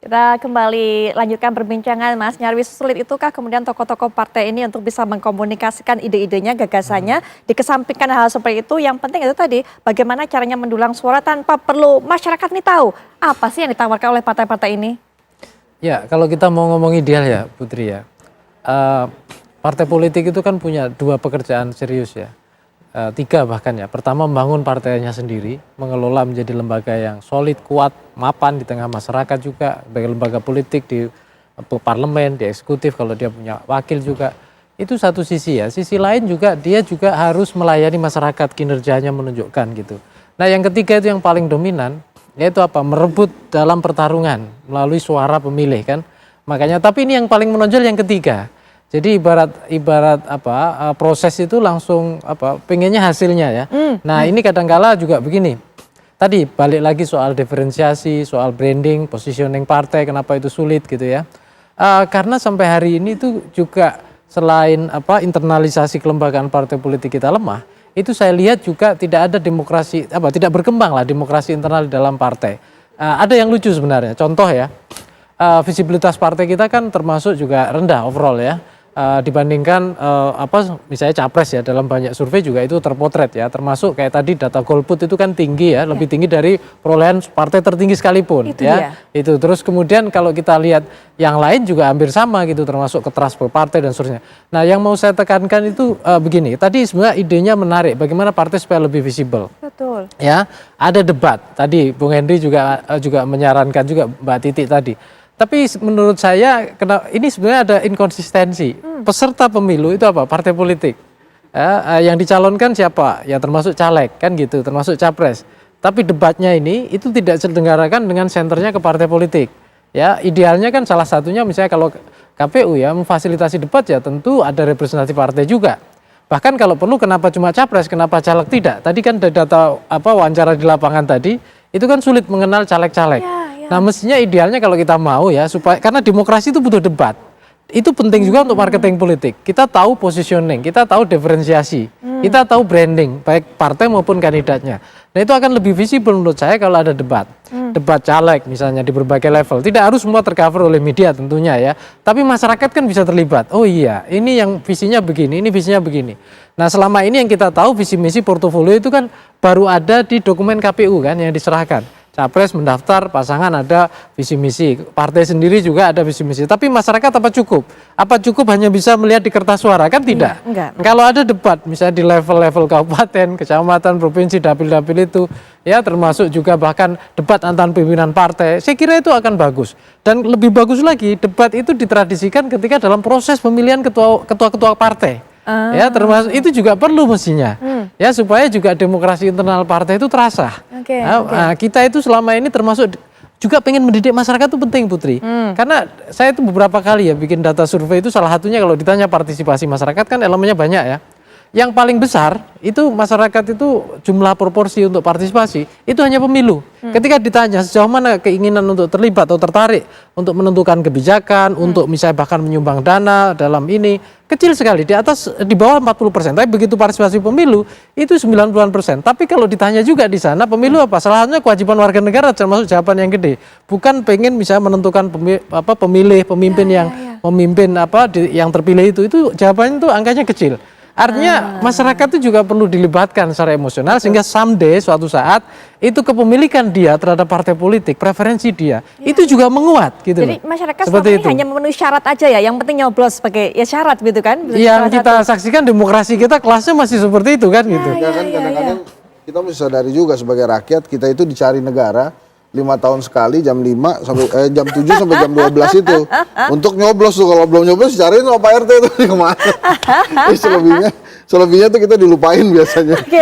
Kita kembali lanjutkan perbincangan, Mas. Nyaris sulit itukah kemudian tokoh-tokoh partai ini untuk bisa mengkomunikasikan ide-idenya, gagasannya, dikesampingkan hal seperti itu. Yang penting itu tadi, bagaimana caranya mendulang suara tanpa perlu masyarakat ini tahu apa sih yang ditawarkan oleh partai-partai ini? Ya, kalau kita mau ngomong ideal ya, Putri ya, partai politik itu kan punya dua pekerjaan serius ya. Tiga bahkan ya. Pertama, membangun partainya sendiri, mengelola menjadi lembaga yang solid, kuat, mapan di tengah masyarakat juga, sebagai lembaga politik di parlemen, di eksekutif, kalau dia punya wakil juga. Itu satu sisi ya. Sisi lain juga dia juga harus melayani masyarakat, kinerjanya menunjukkan gitu. Nah, yang ketiga itu yang paling dominan, yaitu apa? Merebut dalam pertarungan melalui suara pemilih kan. Makanya, tapi ini yang paling menonjol yang ketiga. Jadi ibarat apa proses itu langsung pengennya hasilnya ya. Nah, ini kadangkala juga begini. Tadi balik lagi soal diferensiasi, soal branding, positioning partai, kenapa itu sulit gitu ya. Karena sampai hari ini tuh juga selain internalisasi kelembagaan partai politik kita lemah, itu saya lihat juga tidak ada demokrasi tidak berkembang lah demokrasi internal di dalam partai. Ada yang lucu sebenarnya. Contoh ya, visibilitas partai kita kan termasuk juga rendah overall ya. Dibandingkan misalnya capres ya, dalam banyak survei juga itu terpotret ya, termasuk kayak tadi data golput itu kan tinggi ya, lebih tinggi dari perolehan partai tertinggi sekalipun itu ya. Itu terus kemudian kalau kita lihat yang lain juga hampir sama gitu, termasuk keteras partai dan seterusnya. Nah, yang mau saya tekankan itu begini, tadi sebenarnya idenya menarik, bagaimana partai supaya lebih visible. Betul. Ya, ada debat tadi Bung Henry juga menyarankan juga Mbak Titi tadi. Tapi menurut saya ini sebenarnya ada inkonsistensi. Peserta pemilu itu apa? Partai politik. Yang dicalonkan siapa? Ya termasuk caleg kan gitu, termasuk capres. Tapi debatnya ini itu tidak diselenggarakan dengan senternya ke partai politik. Ya, idealnya kan salah satunya misalnya kalau KPU ya memfasilitasi debat ya tentu ada representasi partai juga. Bahkan kalau perlu kenapa cuma capres, kenapa caleg tidak? Tadi kan dari data wawancara di lapangan tadi, itu kan sulit mengenal caleg-caleg. Nah, mestinya idealnya kalau kita mau ya, supaya karena demokrasi itu butuh debat. Itu penting juga untuk marketing politik. Kita tahu positioning, kita tahu diferensiasi, kita tahu branding, baik partai maupun kandidatnya. Nah, itu akan lebih visible menurut saya kalau ada debat. Debat caleg misalnya di berbagai level. Tidak harus semua tercover oleh media tentunya ya. Tapi masyarakat kan bisa terlibat. Oh iya, ini yang visinya begini, ini visinya begini. Nah, selama ini yang kita tahu visi misi portofolio itu kan baru ada di dokumen KPU kan yang diserahkan. Capres mendaftar, pasangan ada visi misi, partai sendiri juga ada visi misi. Tapi masyarakat apa cukup? Apa cukup hanya bisa melihat di kertas suara? Kan tidak. Enggak. Kalau ada debat, misalnya di level-level kabupaten, kecamatan, provinsi, dapil-dapil itu, ya termasuk juga bahkan debat antar pimpinan partai, saya kira itu akan bagus. Dan lebih bagus lagi, debat itu ditradisikan ketika dalam proses pemilihan ketua-ketua partai. Ya, termasuk itu juga perlu mestinya. Ya, supaya juga demokrasi internal partai itu terasa. Nah, kita itu selama ini termasuk juga pengen mendidik masyarakat itu penting, Putri. Karena saya itu beberapa kali ya bikin data survei itu, salah satunya kalau ditanya partisipasi masyarakat kan elemennya banyak ya. Yang paling besar itu masyarakat itu jumlah proporsi untuk partisipasi itu hanya pemilu. Ketika ditanya sejauh mana keinginan untuk terlibat atau tertarik untuk menentukan kebijakan, untuk misalnya bahkan menyumbang dana dalam ini, kecil sekali, di bawah 40%. Tapi begitu partisipasi pemilu itu 90%. Tapi kalau ditanya juga di sana pemilu apa? Salah satunya kewajiban warga negara, termasuk jawaban yang gede. Bukan pengen misalnya menentukan pemimpin yang memimpin yang terpilih itu jawabannya itu angkanya kecil. Artinya masyarakat itu juga perlu dilibatkan secara emosional sehingga someday suatu saat itu kepemilikan dia terhadap partai politik, preferensi dia itu juga menguat gitu. Jadi masyarakat seperti itu hanya memenuhi syarat aja ya, yang penting nyoblos sebagai ya syarat gitu kan. Yang kita saksikan demokrasi kita kelasnya masih seperti itu kan gitu. Kadang-kadang kita mesti sadari juga sebagai rakyat, kita itu dicari negara 5 tahun sekali jam 5 sampai jam 7 sampai jam 12 itu untuk nyoblos tuh. Kalau belum nyoblos cariin Pak RT itu kemana. Selebihnya tuh kita dilupain biasanya.